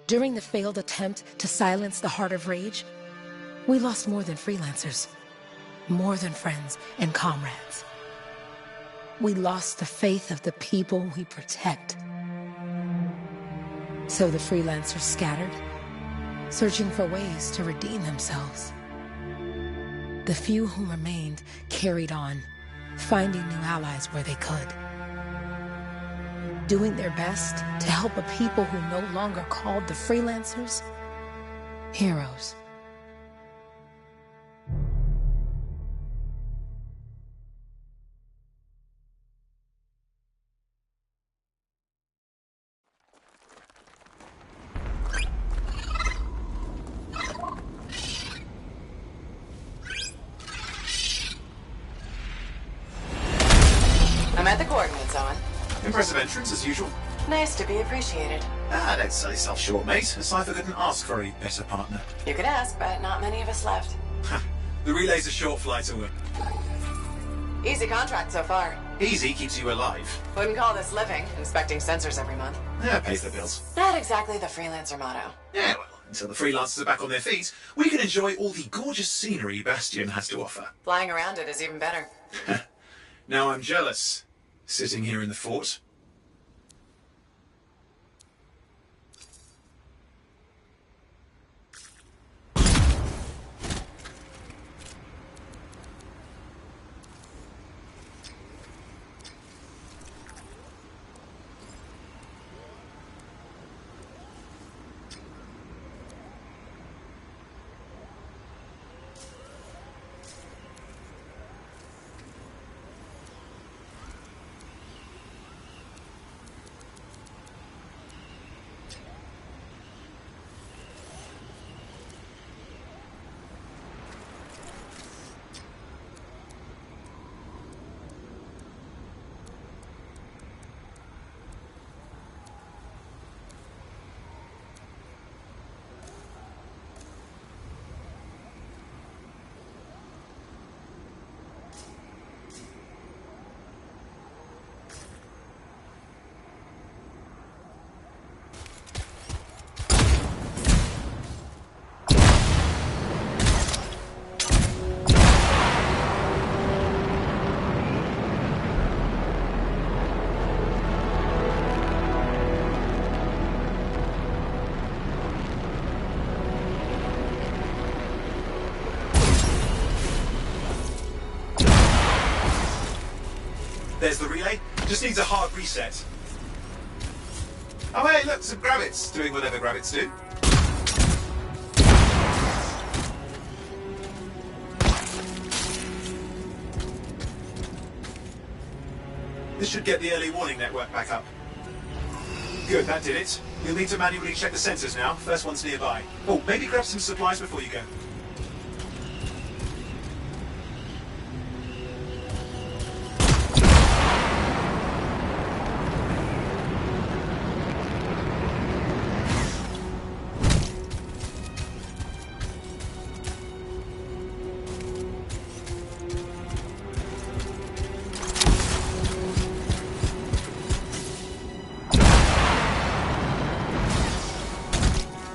During the failed attempt to silence the heart of rage, we lost more than freelancers, more than friends and comrades. We lost the faith of the people we protect. So the freelancers scattered, searching for ways to redeem themselves. The few who remained carried on, finding new allies where they could. Doing their best to help a people who no longer called the freelancers heroes. I'm at the coordinates, Owen. Impressive entrance, as usual. Nice to be appreciated. Don't sell yourself short, mate. A cipher couldn't ask for a better partner. You could ask, but not many of us left. The relay's a short flight away. Easy contract so far. Easy keeps you alive. Wouldn't call this living, inspecting sensors every month. Yeah, pays the bills. Not exactly the freelancer motto. Yeah, well, until the freelancers are back on their feet, we can enjoy all the gorgeous scenery Bastion has to offer. Flying around it is even better. Now I'm jealous, sitting here in the fort. There's the relay. Just needs a hard reset. Oh hey, look, some gravits doing whatever gravits do. This should get the early warning network back up. Good, that did it. You'll need to manually check the sensors now. First one's nearby. Oh, maybe grab some supplies before you go.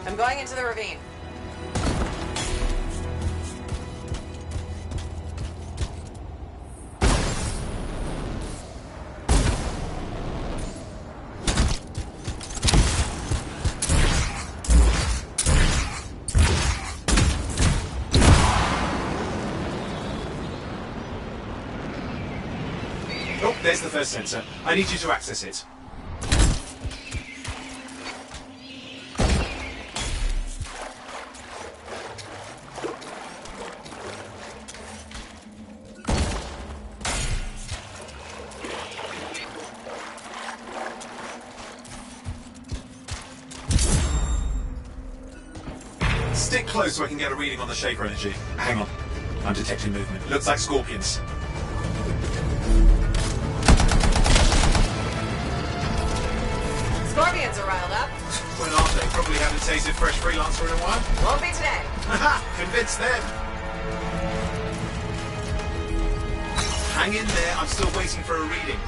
I'm going into the ravine. Oh, there's the first sensor. I need you to access it. Stick close so I can get a reading on the shaper energy. Hang on. I'm detecting movement. Looks like scorpions. Scorpions are riled up. When aren't they? Probably haven't tasted fresh freelancer in a while. Won't be today. Haha! Convince them! Hang in there. I'm still waiting for a reading.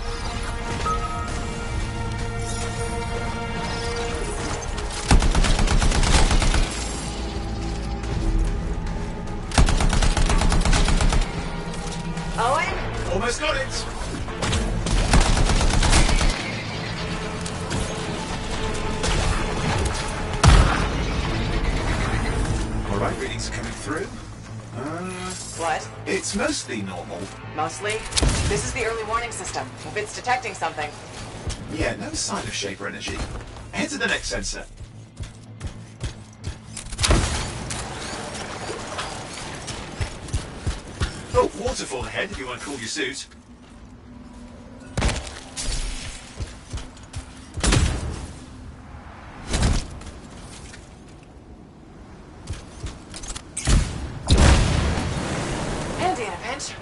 It's mostly normal. Mostly. This is the early warning system. If it's detecting something. Yeah, no sign of Shaper energy. Head to the next sensor. Oh, waterfall ahead if you want to cool your suit. Handy in a pinch.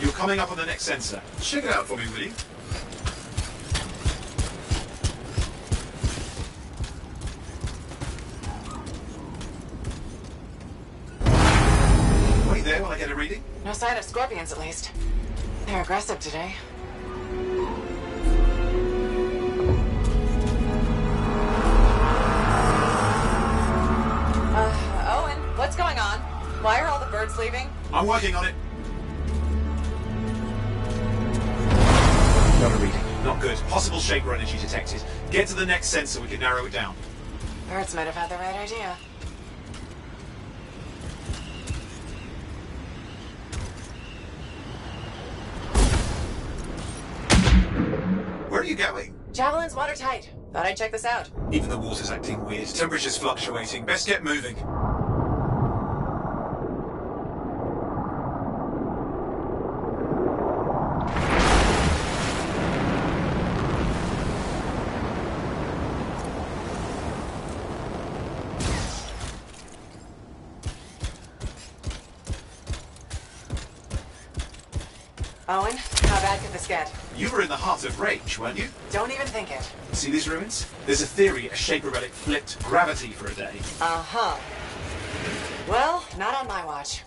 You're coming up on the next sensor. Check it out for me, will you? Wait there while I get a reading. No sign of scorpions, at least. They're aggressive today. Owen, what's going on? Why are all the birds leaving? I'm working on it. Got a reading. Not good. Possible Shaper energy detected. Get to the next sensor, we can narrow it down. Birds might have had the right idea. Where are you going? Javelin's watertight. Thought I'd check this out. Even the water's acting weird. Temperature's fluctuating. Best get moving. Owen, how bad could this get? You were in the heart of rage, weren't you? Don't even think it. See these ruins? There's a theory a Shaper relic flipped gravity for a day. Uh-huh. Well, not on my watch.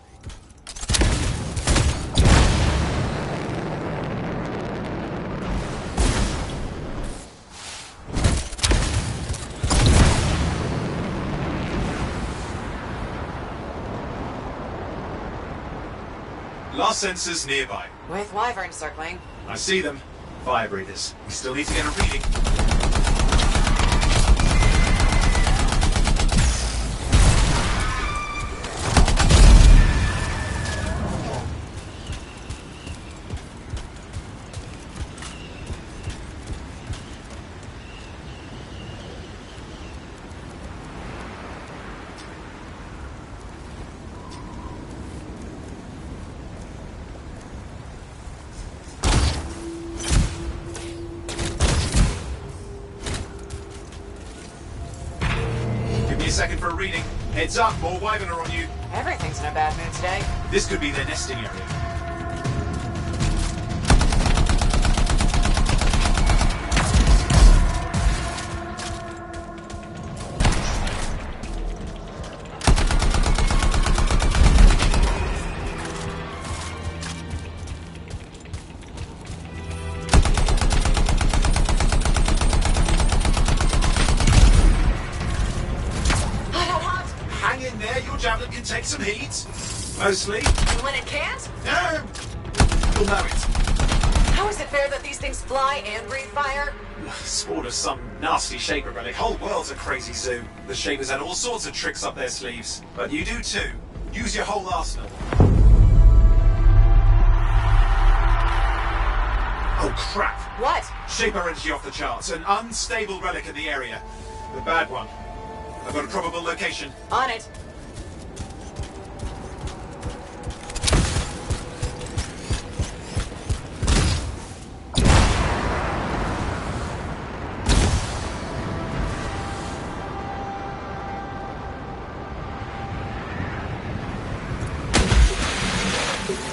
Last sensors nearby. With wyverns circling. I see them. Fire breathers. We still need to get a reading. Second for a reading. Heads up, more wyvern are on you. Everything's in a bad mood today. This could be their nesting area. Javelin can take some heat. Mostly. And when it can't? No! You'll know it. How is it fair that these things fly and breathe fire? Sport of some nasty Shaper relic. Whole world's a crazy zoo. The Shapers had all sorts of tricks up their sleeves. But you do too. Use your whole arsenal. Oh crap! What? Shaper energy off the charts. An unstable relic in the area. The bad one. I've got a probable location. On it.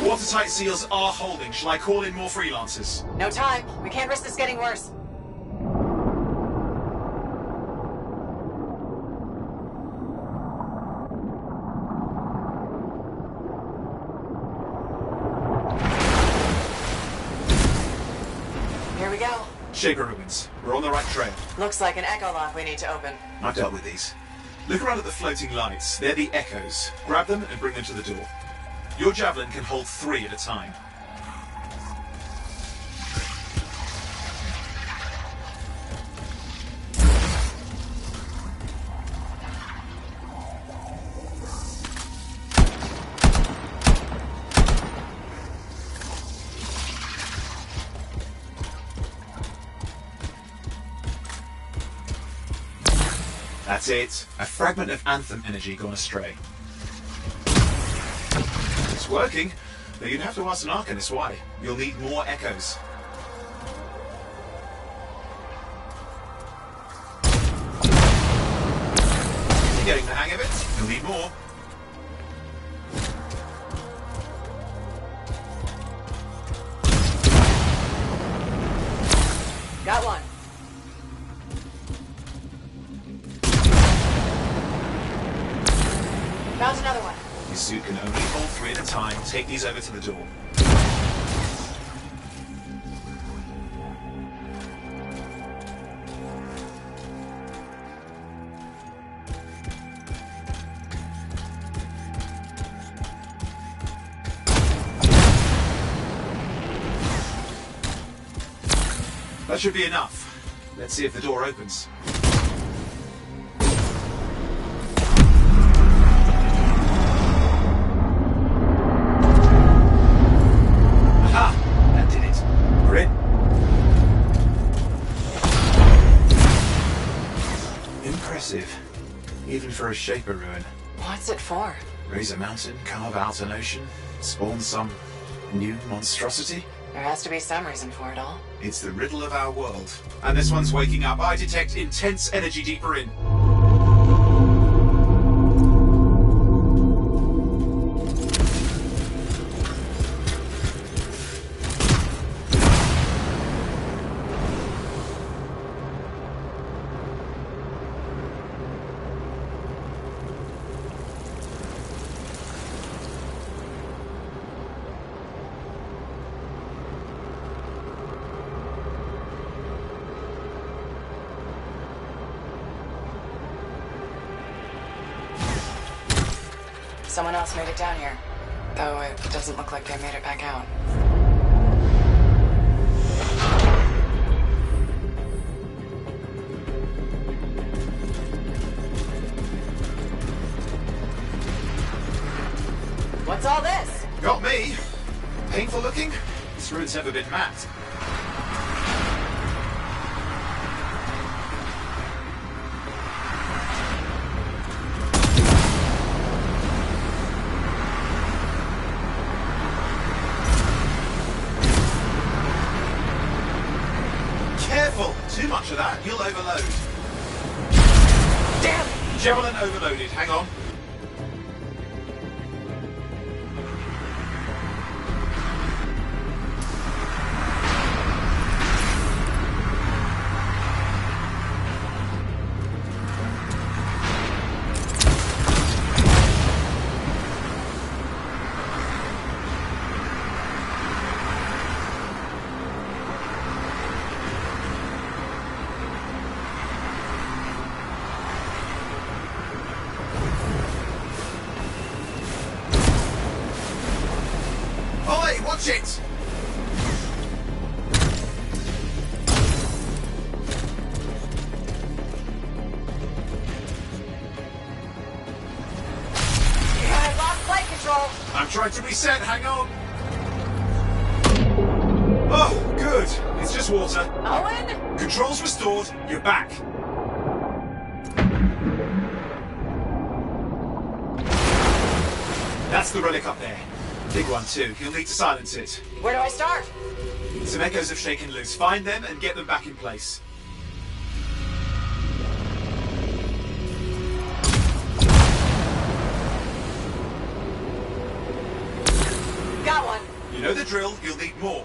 Watertight seals are holding. Shall I call in more freelancers? No time. We can't risk this getting worse. Here we go. Shaper ruins. We're on the right trail. Looks like an echo lock we need to open. I've dealt with these. Look around at the floating lights. They're the echoes. Grab them and bring them to the door. Your javelin can hold 3 at a time. That's it. A fragment of Anthem energy gone astray. It's working, but you'd have to ask an Arcanist why. You'll need more echoes. You're getting the hang of it. You'll need more. Got one. Found another one. Your suit can only hold 3 at a time. Take these over to the door. That should be enough. Let's see if the door opens. Aha! That did it. We're in. Impressive. Even for a Shaper ruin. What's it for? Raise a mountain, carve out an ocean, spawn some new monstrosity? There has to be some reason for it all. It's the riddle of our world. And this one's waking up. I detect intense energy deeper in. Someone else made it down here. Though it doesn't look like they made it back out. What's all this? Got me. Painful looking? This ruin's never been mapped. Careful! Too much of that, you'll overload. Damn! Javelin overloaded, hang on. Watch it! I lost flight control. I'm trying to reset, hang on. Oh, good. It's just water. Owen? Controls restored, you're back. That's the relic up there. Big one too. You'll need to silence it. Where do I start? Some echoes have shaken loose. Find them and get them back in place. Got one. You know the drill. You'll need more.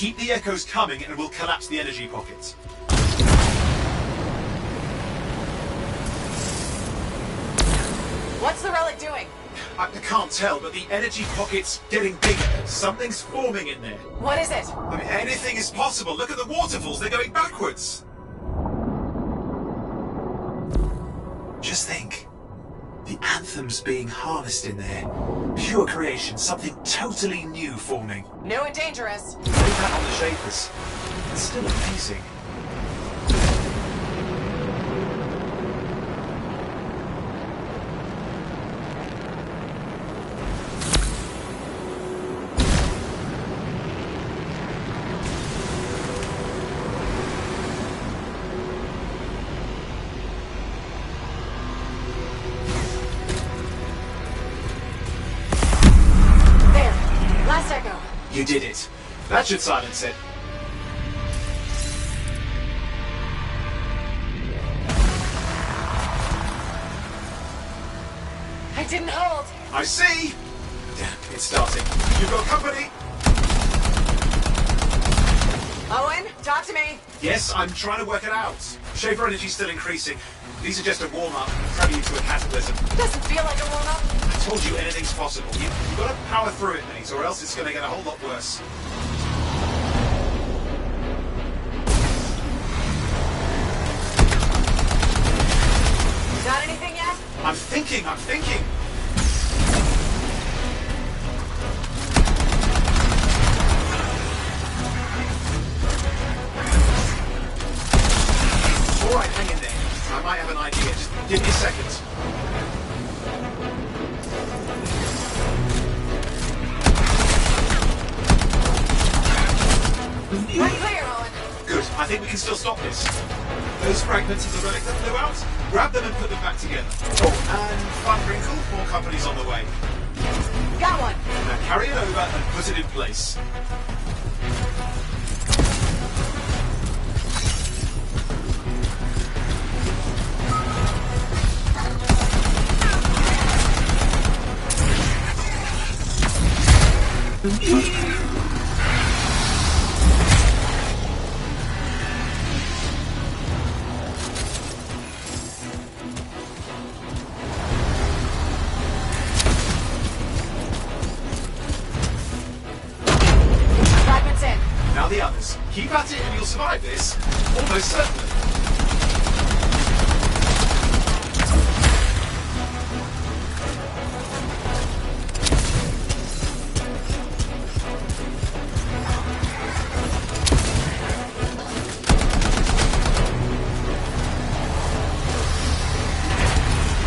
Keep the echoes coming and we'll collapse the energy pockets. What's the relic doing? I can't tell, but the energy pocket's getting bigger. Something's forming in there. What is it? I mean, anything is possible. Look at the waterfalls, they're going backwards. Just think. The anthem's being harnessed in there. Pure creation, something totally new forming. New and dangerous. Leave that on the shapers. It's still amazing. You did it. That should silence it. I didn't hold. I see. Damn, it's starting. You've got company. Owen, talk to me. Yes, I'm trying to work it out. Shaper energy's still increasing. These are just a warm-up, prelude to a cataclysm. Doesn't feel like a warm-up. I told you anything's possible. You've got to power through it, mate, or else it's going to get a whole lot worse. Got anything yet? I'm thinking. All right, hang in there. I might have an idea. Just give me a second. We're clear, Owen. Good. I think we can still stop this. Those fragments of the relic that flew out, grab them and put them back together. Oh, and fun wrinkle, more company's on the way. Got one. Now carry it over and put it in place. Fragments in. Now the others. Keep at it and you'll survive this. Almost certainly.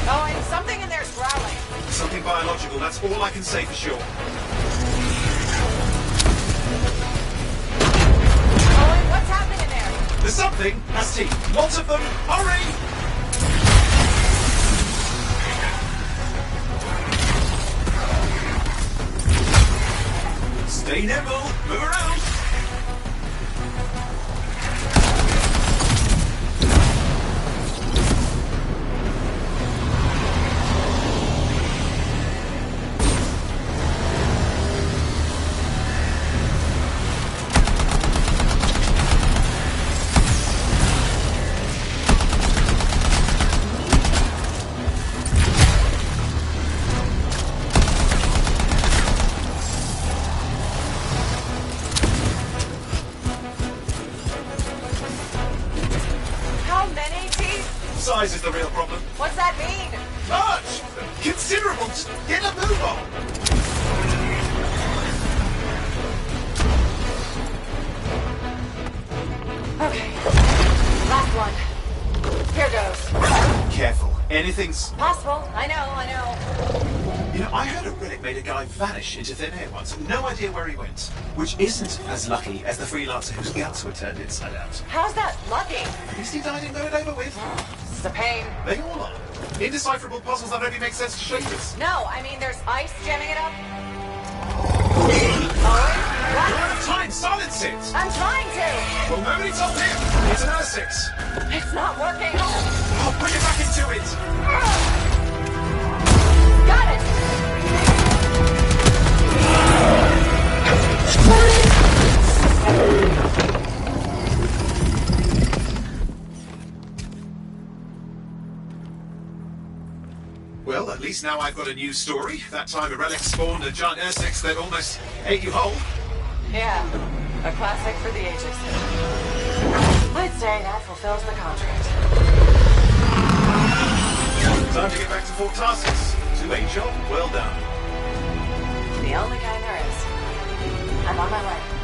Owen, something in there's growling. Something biological, that's all I can say for sure. Owen, what's happening in there? There's something, that's teeth. Lots of them. Hurry! Stay nimble. Move around. How many teeth? Size is the real problem. What's that mean? Large! Considerable! Just get a move on! Okay. Last one. Here goes. Careful. Anything's... Possible. I know. You know, I heard a relic made a guy vanish into thin air once. No idea where he went. Which isn't as lucky as the freelancer whose guts were turned inside out. How's that lucky? At least he died and got it over with. This is a pain. They all are. Indecipherable puzzles that only make sense to shapers. No, I mean there's ice jamming it up. Owen? What? You're out of time! Silence it! I'm trying to. Well, nobody told him! It's an R6. It's not working. Oh, bring it back into it! Got it. least now I've got a new story. That time a relic spawned a giant Ursex that almost ate you whole. Yeah, a classic for the ages. I'd say that fulfills the contract. Time to get back to Fort Tarsus. 2-8 job, well done. The only kind there is. I'm on my way.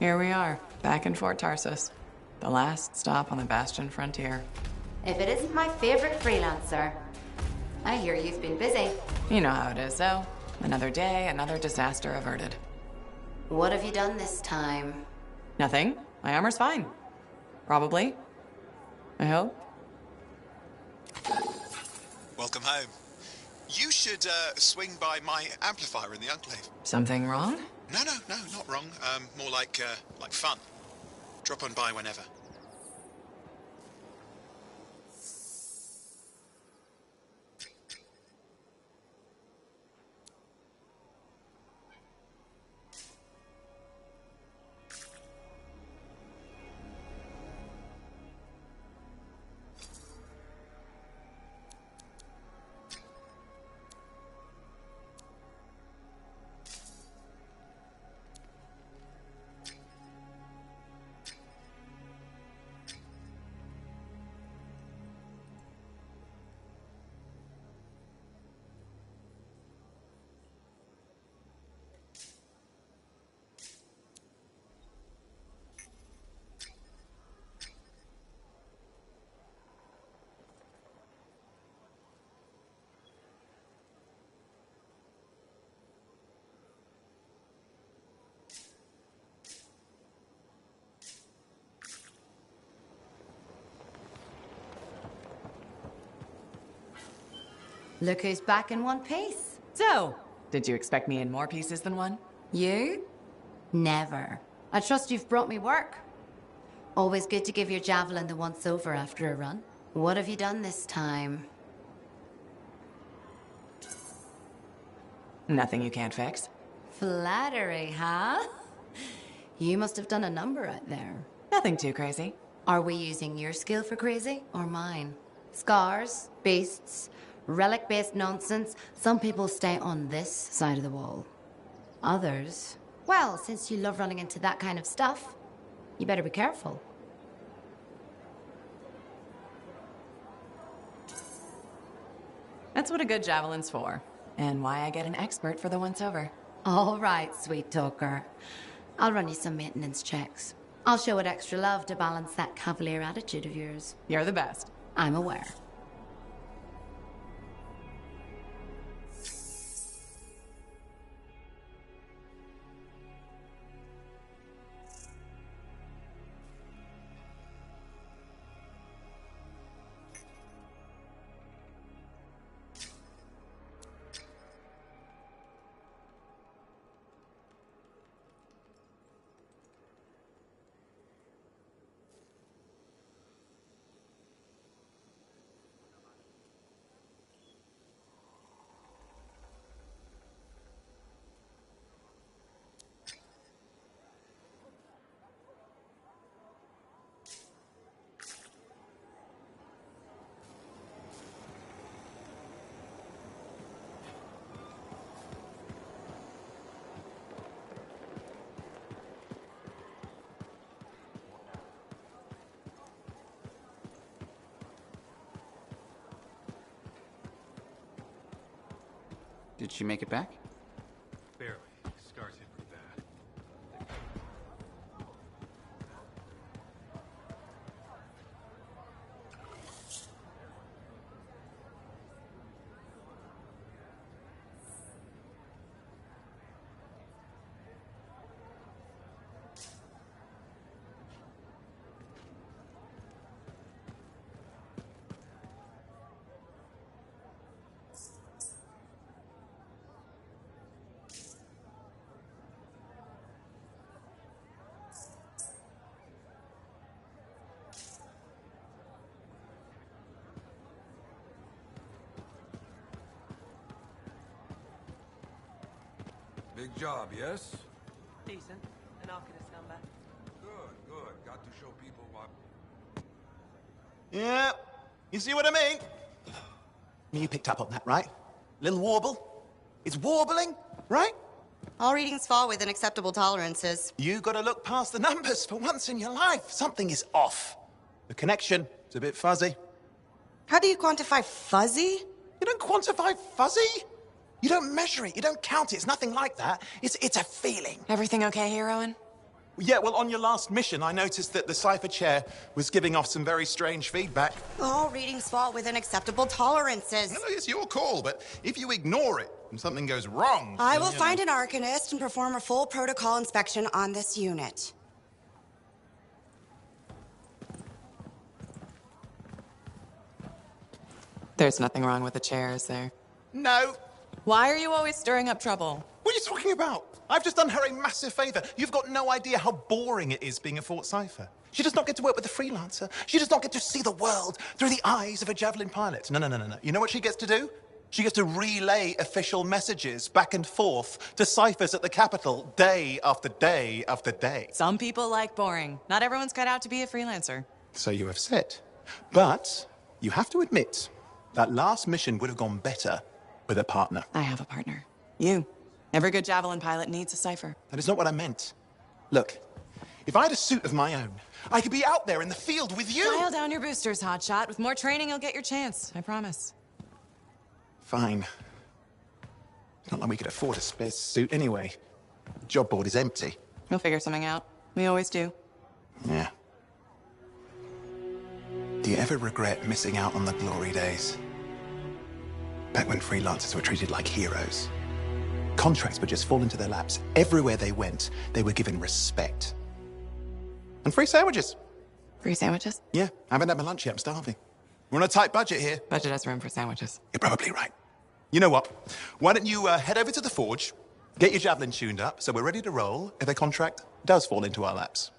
Here we are, back in Fort Tarsus. The last stop on the Bastion frontier. If it isn't my favorite freelancer. I hear you've been busy. You know how it is, though. Another day, another disaster averted. What have you done this time? Nothing. My armor's fine. Probably. I hope. Welcome home. You should swing by my amplifier in the Enclave. Something wrong? No, not wrong. More like fun. Drop on by whenever. Look who's back in one piece. So, did you expect me in more pieces than one? You? Never. I trust you've brought me work. Always good to give your javelin the once-over after a run. What have you done this time? Nothing you can't fix. Flattery, huh? You must have done a number out there. Nothing too crazy. Are we using your skill for crazy, or mine? Scars, beasts, relic-based nonsense. Some people stay on this side of the wall. Others, well, since you love running into that kind of stuff, you better be careful. That's what a good javelin's for, and why I get an expert for the once-over. All right, sweet talker. I'll run you some maintenance checks. I'll show it extra love to balance that cavalier attitude of yours. You're the best. I'm aware. Did she make it back? Barely. Scars hit pretty bad. Big job, yes? Decent. An Arcanist number. Good. Got to show people what... Yeah, you see what I mean? You picked up on that, right? Little warble? It's warbling, right? All readings fall within acceptable tolerances. You gotta look past the numbers for once in your life. Something is off. The connection is a bit fuzzy. How do you quantify fuzzy? You don't quantify fuzzy? You don't measure it, you don't count it, it's nothing like that. It's a feeling. Everything okay here, Owen? Yeah, well, on your last mission, I noticed that the cipher chair was giving off some very strange feedback. All readings fall within acceptable tolerances. No, it's your call, but if you ignore it and something goes wrong... I will find an Arcanist and perform a full protocol inspection on this unit. There's nothing wrong with the chair, is there? No. Why are you always stirring up trouble? What are you talking about? I've just done her a massive favor. You've got no idea how boring it is being a Fort Cipher. She does not get to work with a freelancer. She does not get to see the world through the eyes of a Javelin pilot. No. You know what she gets to do? She gets to relay official messages back and forth to ciphers at the Capitol day after day after day. Some people like boring. Not everyone's cut out to be a freelancer. So you have said. But you have to admit, that last mission would have gone better with a partner. I have a partner. You. Every good Javelin pilot needs a cipher. That is not what I meant. Look, if I had a suit of my own, I could be out there in the field with you. Dial down your boosters, hotshot. With more training, you'll get your chance. I promise. Fine. It's not like we could afford a spare suit anyway. The job board is empty. We'll figure something out. We always do. Yeah. Do you ever regret missing out on the glory days? Back when freelancers were treated like heroes. Contracts would just fall into their laps. Everywhere they went, they were given respect. And free sandwiches. Free sandwiches? Yeah, I haven't had my lunch yet. I'm starving. We're on a tight budget here. Budget has room for sandwiches. You're probably right. You know what? Why don't you head over to the forge, get your Javelin tuned up, so we're ready to roll if a contract does fall into our laps.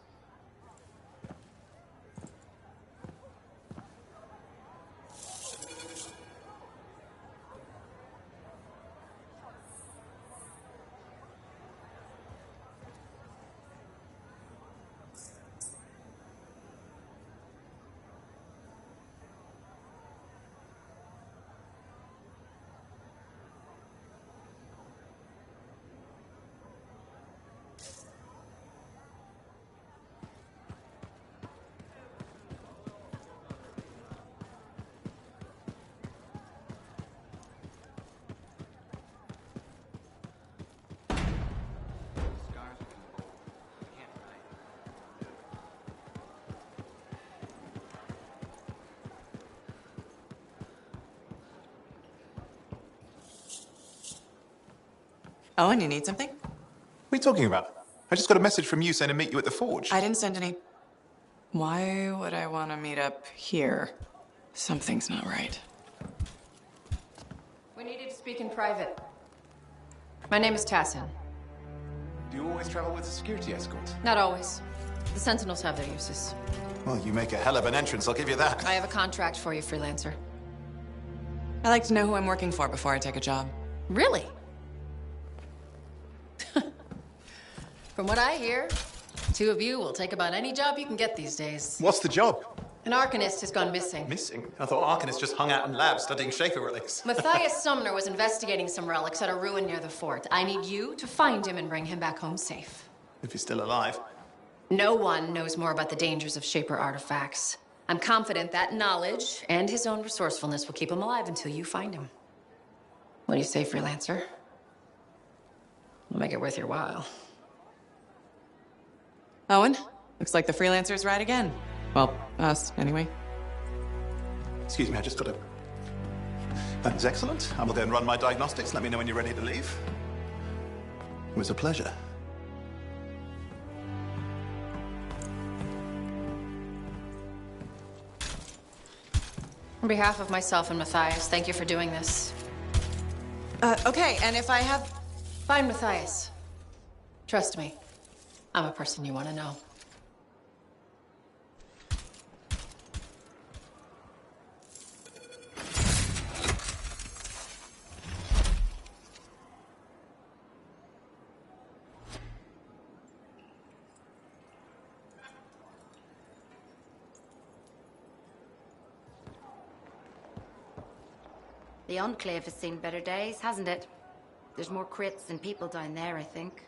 Owen, you need something? What are you talking about? I just got a message from you saying to meet you at the forge. I didn't send any. Why would I want to meet up here? Something's not right. We needed to speak in private. My name is Tassin. Do you always travel with a security escort? Not always. The Sentinels have their uses. Well, you make a hell of an entrance, I'll give you that. I have a contract for you, freelancer. I like to know who I'm working for before I take a job. Really? From what I hear, two of you will take about any job you can get these days. What's the job? An Arcanist has gone missing. Missing? I thought Arcanists just hung out in labs studying Shaper relics. Matthias Sumner was investigating some relics at a ruin near the fort. I need you to find him and bring him back home safe. If he's still alive. No one knows more about the dangers of Shaper artifacts. I'm confident that knowledge and his own resourcefulness will keep him alive until you find him. What do you say, freelancer? We'll make it worth your while. Owen, looks like the freelancer's right again. Well, us, anyway. Excuse me, I just got to... That is excellent. I will go and run my diagnostics. Let me know when you're ready to leave. It was a pleasure. On behalf of myself and Matthias, thank you for doing this. Okay, and if I have... Find Matthias. Trust me, I'm a person you want to know. The Enclave has seen better days, hasn't it? There's more crits than people down there, I think.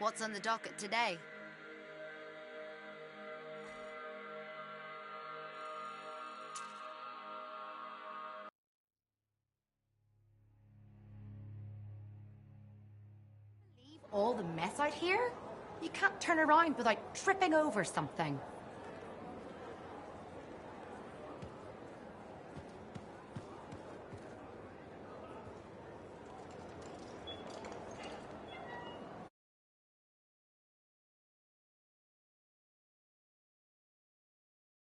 What's on the docket today? Leave all the mess out here? You can't turn around without tripping over something.